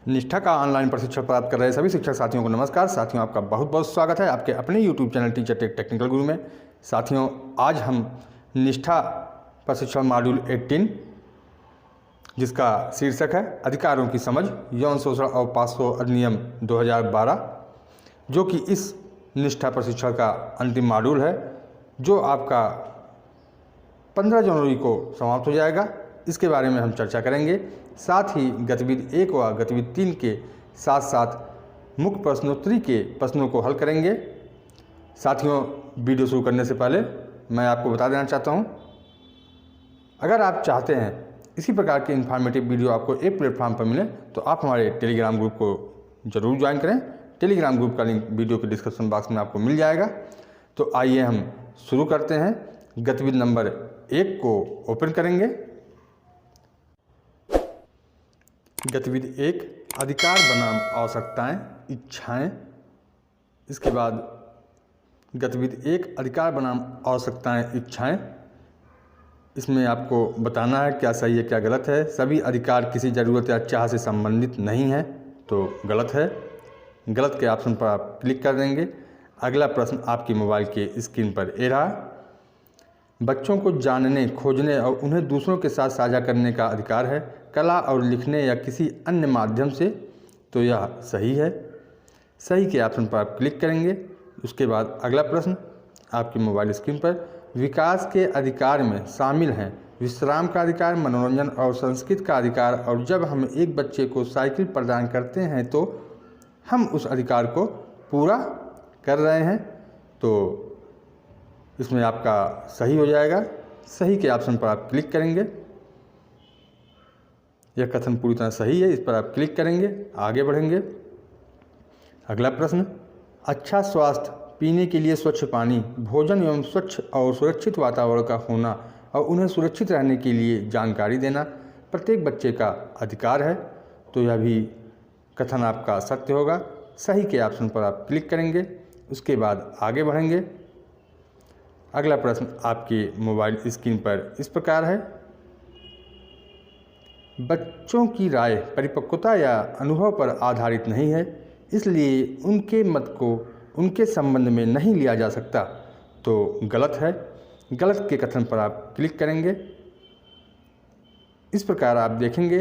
निष्ठा का ऑनलाइन प्रशिक्षण प्राप्त कर रहे सभी शिक्षक साथियों को नमस्कार। साथियों, आपका बहुत बहुत स्वागत है आपके अपने YouTube channel teacher tech technical गुरु में। साथियों, आज हम निष्ठा प्रशिक्षण मॉड्यूल 18 जिसका शीर्षक है अधिकारों की समझ, यौन शोषण और पॉक्सो अधिनियम 2012, जो कि इस निष्ठा प्रशिक्षण का अंतिम मॉड्यूल है, जो आपका 15 जनवरी को समाप्त हो जाएगा। इसके बारे में हम चर्चा करेंगे। साथ ही गतिविधि 1 व गतिविधि 3 के साथ साथ मुख्य प्रश्नोत्तरी के प्रश्नों को हल करेंगे। साथियों, वीडियो शुरू करने से पहले मैं आपको बता देना चाहता हूं, अगर आप चाहते हैं इसी प्रकार के इन्फॉर्मेटिव वीडियो आपको एक प्लेटफॉर्म पर मिले तो आप हमारे टेलीग्राम ग्रुप को ज़रूर ज्वाइन करें। टेलीग्राम ग्रुप का लिंक वीडियो के डिस्क्रिप्शन बॉक्स में आपको मिल जाएगा। तो आइए हम शुरू करते हैं। गतिविधि नंबर 1 को ओपन करेंगे। गतिविधि 1 अधिकार बनाम आवश्यकताएं, इच्छाएं। इसके बाद गतिविधि 1 अधिकार बनाम आवश्यकताएं, इच्छाएं। इसमें आपको बताना है क्या सही है क्या गलत है। सभी अधिकार किसी ज़रूरत या चाह से संबंधित नहीं है तो गलत है। गलत के ऑप्शन पर आप क्लिक कर देंगे। अगला प्रश्न आपके मोबाइल के स्क्रीन पर ए रहा। बच्चों को जानने, खोजने और उन्हें दूसरों के साथ साझा करने का अधिकार है, कला और लिखने या किसी अन्य माध्यम से, तो यह सही है। सही के ऑप्शन पर आप क्लिक करेंगे। उसके बाद अगला प्रश्न आपके मोबाइल स्क्रीन पर, विकास के अधिकार में शामिल हैं विश्राम का अधिकार, मनोरंजन और संस्कृति का अधिकार, और जब हम एक बच्चे को साइकिल प्रदान करते हैं तो हम उस अधिकार को पूरा कर रहे हैं, तो इसमें आपका सही हो जाएगा। सही के ऑप्शन पर आप क्लिक करेंगे। यह कथन पूरी तरह सही है, इस पर आप क्लिक करेंगे, आगे बढ़ेंगे। अगला प्रश्न, अच्छा स्वास्थ्य, पीने के लिए स्वच्छ पानी, भोजन एवं स्वच्छ और सुरक्षित वातावरण का होना और उन्हें सुरक्षित रहने के लिए जानकारी देना प्रत्येक बच्चे का अधिकार है, तो यह भी कथन आपका सत्य होगा। सही के ऑप्शन पर आप क्लिक करेंगे। उसके बाद आगे बढ़ेंगे। अगला प्रश्न आपके मोबाइल स्क्रीन पर इस प्रकार है, बच्चों की राय परिपक्वता या अनुभव पर आधारित नहीं है, इसलिए उनके मत को उनके संबंध में नहीं लिया जा सकता, तो गलत है। गलत के कथन पर आप क्लिक करेंगे। इस प्रकार आप देखेंगे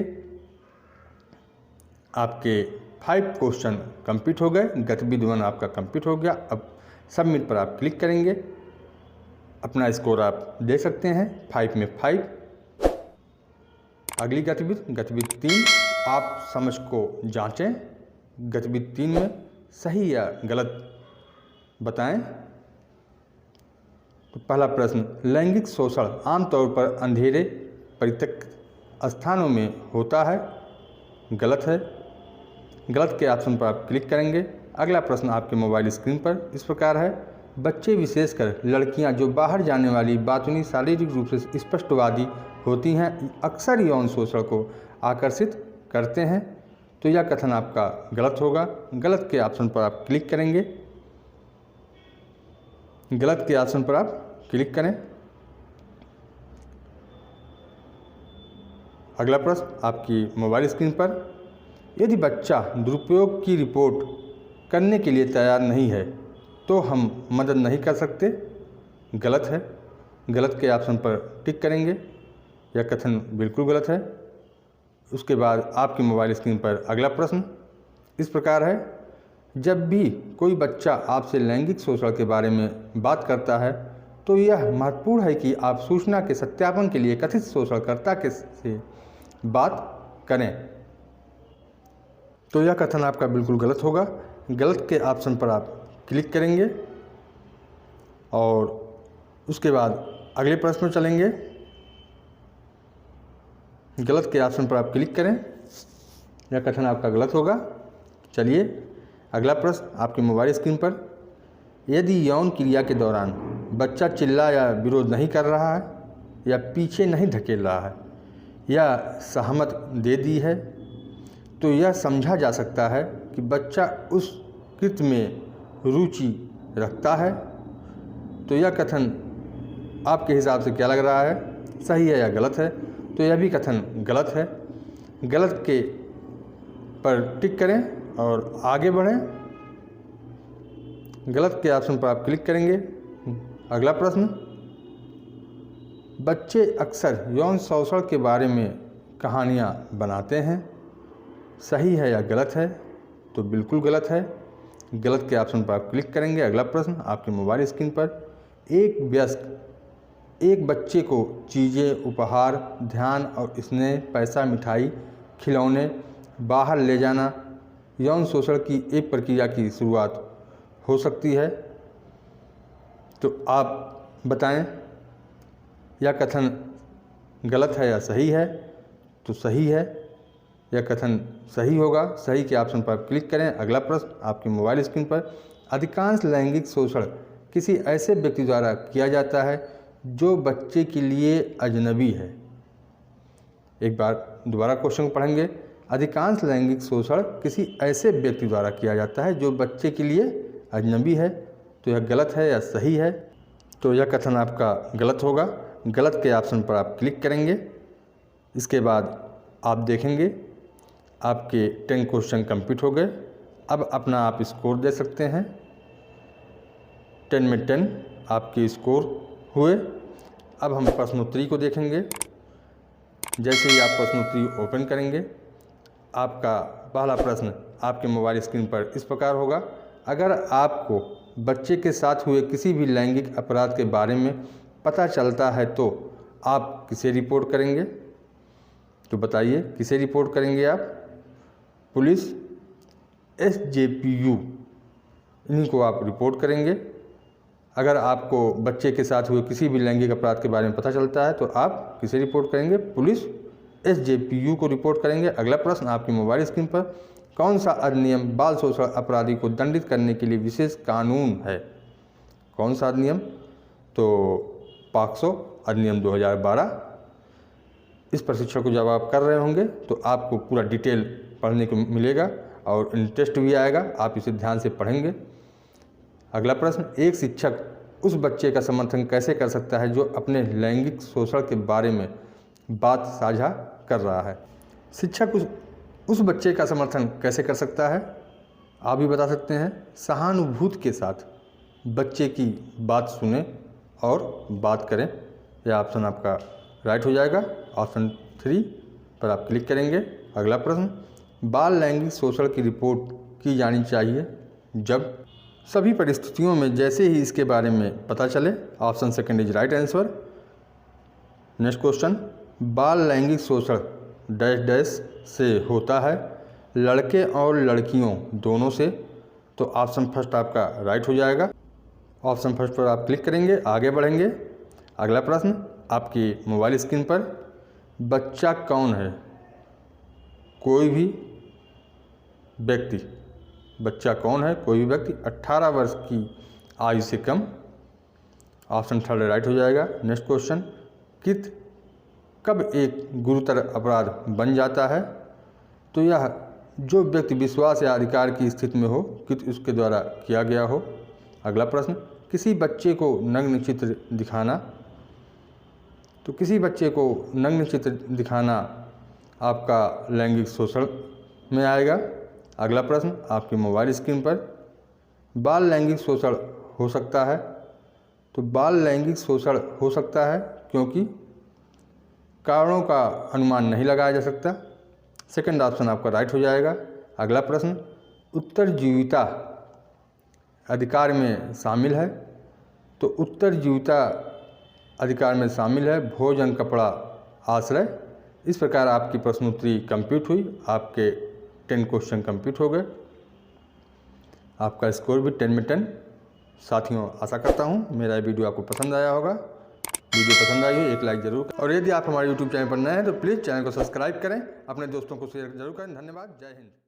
आपके 5 क्वेश्चन कंप्लीट हो गए। गतिविधि 1 आपका कंप्लीट हो गया। अब सबमिट पर आप क्लिक करेंगे। अपना स्कोर आप दे सकते हैं, 5 में 5। अगली गतिविधि 3, आप समझ को जांचें। गतिविधि 3 में सही या गलत बताएं। तो पहला प्रश्न, लैंगिक शोषण आमतौर पर अंधेरे परित्यक्त स्थानों में होता है, गलत है। गलत के ऑप्शन पर आप क्लिक करेंगे। अगला प्रश्न आपके मोबाइल स्क्रीन पर इस प्रकार है, बच्चे विशेषकर लड़कियां जो बाहर जाने वाली बातूनी शारीरिक रूप से स्पष्टवादी होती हैं अक्सर यौन शोषण को आकर्षित करते हैं, तो यह कथन आपका गलत होगा। गलत के ऑप्शन पर आप क्लिक करेंगे। गलत के ऑप्शन पर आप क्लिक करें। अगला प्रश्न आपकी मोबाइल स्क्रीन पर, यदि बच्चा दुरुपयोग की रिपोर्ट करने के लिए तैयार नहीं है तो हम मदद नहीं कर सकते, गलत है। गलत के ऑप्शन पर टिक करेंगे। यह कथन बिल्कुल गलत है। उसके बाद आपके मोबाइल स्क्रीन पर अगला प्रश्न इस प्रकार है, जब भी कोई बच्चा आपसे लैंगिक शोषण के बारे में बात करता है तो यह महत्वपूर्ण है कि आप सूचना के सत्यापन के लिए कथित शोषणकर्ता के से बात करें, तो यह कथन आपका बिल्कुल गलत होगा। गलत के ऑप्शन पर आप क्लिक करेंगे और उसके बाद अगले प्रश्न में चलेंगे। गलत के ऑप्शन पर आप क्लिक करें। यह कथन आपका गलत होगा। चलिए अगला प्रश्न आपके मोबाइल स्क्रीन पर, यदि यौन क्रिया के दौरान बच्चा चिल्ला या विरोध नहीं कर रहा है या पीछे नहीं धकेल रहा है या सहमत दे दी है, तो यह समझा जा सकता है कि बच्चा उस कृत्य में रुचि रखता है, तो यह कथन आपके हिसाब से क्या लग रहा है, सही है या गलत है? तो यह भी कथन गलत है। गलत के पर टिक करें और आगे बढ़ें। गलत के ऑप्शन पर आप क्लिक करेंगे। अगला प्रश्न, बच्चे अक्सर यौन शोषण के बारे में कहानियाँ बनाते हैं, सही है या गलत है? तो बिल्कुल गलत है। गलत के ऑप्शन पर आप क्लिक करेंगे। अगला प्रश्न आपके मोबाइल स्क्रीन पर, एक वयस्क एक बच्चे को चीज़ें, उपहार, ध्यान और स्नेह, पैसा, मिठाई, खिलौने बाहर ले जाना यौन शोषण की एक प्रक्रिया की शुरुआत हो सकती है। तो आप बताएं, यह कथन गलत है या सही है? तो सही है, यह कथन सही होगा। सही के ऑप्शन पर आप क्लिक करें। अगला प्रश्न आपके मोबाइल स्क्रीन पर, अधिकांश लैंगिक शोषण किसी ऐसे व्यक्ति द्वारा किया जाता है जो बच्चे के लिए अजनबी है। एक बार दोबारा क्वेश्चन को पढ़ेंगे। अधिकांश लैंगिक शोषण किसी ऐसे व्यक्ति द्वारा किया जाता है जो बच्चे के लिए अजनबी है। तो यह गलत है या सही है? तो यह कथन आपका गलत होगा। गलत के ऑप्शन पर आप क्लिक करेंगे। इसके बाद आप देखेंगे आपके 10 क्वेश्चन कंप्लीट हो गए। अब अपना आप स्कोर दे सकते हैं। 10 में 10 आपके स्कोर हुए। अब हम प्रश्नोत्तरी को देखेंगे। जैसे ही आप प्रश्नोत्तरी ओपन करेंगे, आपका पहला प्रश्न आपके मोबाइल स्क्रीन पर इस प्रकार होगा, अगर आपको बच्चे के साथ हुए किसी भी लैंगिक अपराध के बारे में पता चलता है तो आप किसे रिपोर्ट करेंगे? तो बताइए, किसे रिपोर्ट करेंगे आप? पुलिस, SJPU, इन्हीं को आप रिपोर्ट करेंगे। अगर आपको बच्चे के साथ हुए किसी भी लैंगिक अपराध के बारे में पता चलता है तो आप किसे रिपोर्ट करेंगे? पुलिस, SJPU को रिपोर्ट करेंगे। अगला प्रश्न आपकी मोबाइल स्क्रीन पर, कौन सा अधिनियम बाल शोषण अपराधी को दंडित करने के लिए विशेष कानून है? कौन सा अधिनियम? तो पॉक्सो अधिनियम 2012। इस प्रशिक्षण को जब आप कर रहे होंगे तो आपको पूरा डिटेल पढ़ने को मिलेगा और इंटरेस्ट भी आएगा, आप इसे ध्यान से पढ़ेंगे। अगला प्रश्न, एक शिक्षक उस बच्चे का समर्थन कैसे कर सकता है जो अपने लैंगिक शोषण के बारे में बात साझा कर रहा है? शिक्षक उस बच्चे का समर्थन कैसे कर सकता है? आप भी बता सकते हैं। सहानुभूति के साथ बच्चे की बात सुने और बात करें। यह ऑप्शन आपका राइट हो जाएगा। ऑप्शन 3 पर आप क्लिक करेंगे। अगला प्रश्न, बाल लैंगिक शोषण की रिपोर्ट की जानी चाहिए जब सभी परिस्थितियों में जैसे ही इसके बारे में पता चले। Option second is right answer. Next question, बाल लैंगिक शोषण डैश डैश से होता है, लड़के और लड़कियों दोनों से। तो ऑप्शन फर्स्ट आपका राइट हो जाएगा। ऑप्शन फर्स्ट पर आप क्लिक करेंगे, आगे बढ़ेंगे। अगला प्रश्न आपकी मोबाइल स्क्रीन पर, बच्चा कौन है? कोई भी व्यक्ति। बच्चा कौन है? कोई भी व्यक्ति 18 वर्ष की आयु से कम। ऑप्शन थर्ड राइट हो जाएगा। नेक्स्ट क्वेश्चन, कित कब एक गुरुतर अपराध बन जाता है? तो यह जो व्यक्ति विश्वास या अधिकार की स्थिति में हो, कित उसके द्वारा किया गया हो। अगला प्रश्न, किसी बच्चे को नग्न चित्र दिखाना। तो किसी बच्चे को नग्न चित्र दिखाना आपका लैंगिक शोषण में आएगा। अगला प्रश्न आपके मोबाइल स्क्रीन पर, बाल लैंगिक शोषण हो सकता है। तो बाल लैंगिक शोषण हो सकता है क्योंकि कारणों का अनुमान नहीं लगाया जा सकता। सेकंड ऑप्शन आपका राइट हो जाएगा। अगला प्रश्न, उत्तरजीविता अधिकार में शामिल है। तो उत्तरजीविता अधिकार में शामिल है भोजन, कपड़ा, आश्रय। इस प्रकार आपकी प्रश्नोत्तरी कंप्लीट हुई। आपके 10 क्वेश्चन कंप्लीट हो गए। आपका स्कोर भी 10 में 10। साथियों, आशा करता हूँ मेरा वीडियो आपको पसंद आया होगा। वीडियो पसंद आई हो एक लाइक जरूर करें और यदि आप हमारे YouTube चैनल पर नए हैं तो प्लीज़ चैनल को सब्सक्राइब करें, अपने दोस्तों को शेयर जरूर करें। धन्यवाद। जय हिंद।